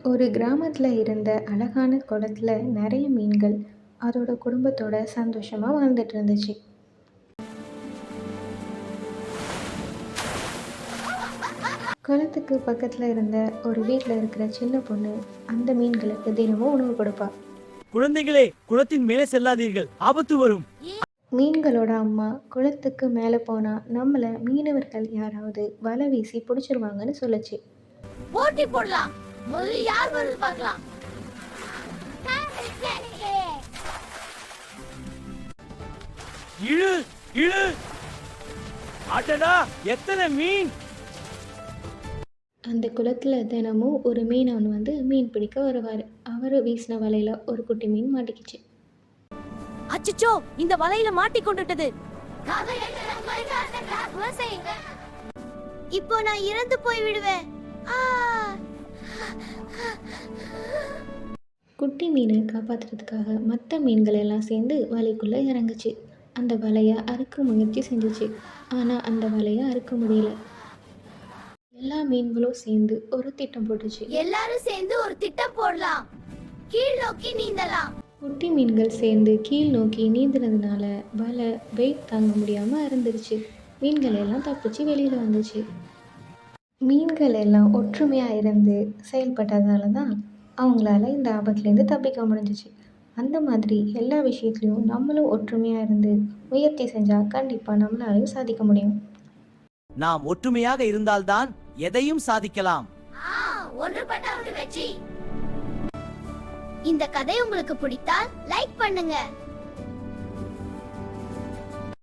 ஒரு கிராமத்துல இருந்த அழகான குளத்துல நிறைய மீன்கள் அதோட குடும்பத்தோட சந்தோஷமா வாழ்ந்துட்டு இருந்துச்சு. குளத்துக்கு பக்கத்துல இருந்த ஒரு வீட்ல இருக்கிற சின்ன பொண்ணு அந்த மீன்களுக்கு தினமும் உணவு கொடுப்பா. குழந்தைகளே, குளத்தின் மேலே செல்லாதீர்கள், ஆபத்து வரும். மீன்களோட அம்மா குளத்துக்கு மேலே போனா நம்மள மீனவர்கள் யாராவது வலை வீசி பிடிச்சிருவாங்கன்னு சொல்லுச்சு. போட்டி போடலாம், முதல்ல யார் வருது பார்க்கலாம். இழு இழு. அடடா, எத்தனை மீன்! அந்த குளத்துல தினமும் ஒரு மீனவன் வந்து மீன் பிடிக்க வருவாரு. அவரு வீசின வலையில ஒரு குட்டி மீன் மாட்டிக்கிச்சு. அச்சச்சோ, இந்த வலையில மாட்டிக்கொண்டுட்டது. இப்போ நான் இறந்து போய் விடுவேன். குட்டி மீனை காப்பாத்துறதுக்காக மற்ற மீன்கள் எல்லாம் சேர்ந்து வலைக்குள்ள இறங்குச்சு. அந்த வலையை அறுக்க முயற்சி செஞ்சுச்சு. ஆனா அந்த வலையை அறுக்க முடியல. எல்லா மீன்களும் சேர்ந்து ஒரு திட்டம் போட்டுச்சு. எல்லாரும் சேர்ந்து ஒரு திட்டம் போடலாம், கீழ் நோக்கி நீந்தலாம். குட்டி மீன்கள் சேர்ந்து கீழ் நோக்கி நீந்தினதுனால வலை வெயிட் தாங்க முடியாம அறுந்துருச்சு. மீன்கள் எல்லாம் தப்பிச்சு வெளியில வந்துச்சு. மீன்கள் எல்லாம் ஒற்றுமையா இருந்து செயல்பட்டதால தான் அவங்களால இந்த ஆபத்துலேருந்து தப்பிக்க முடிஞ்சிச்சு. அந்த மாதிரி எல்லா விஷயத்துலையும் நம்மளும் ஒற்றுமையா இருந்து முயற்சி செஞ்சா கண்டிப்பா நம்மளாலையும் சாதிக்க முடியும். நாம் ஒற்றுமையாக இருந்தால்தான் எதையும் சாதிக்கலாம். ஒன்றுபட்ட வெற்றி. இந்த கதை உங்களுக்கு பிடித்தால் லைக் பண்ணுங்க.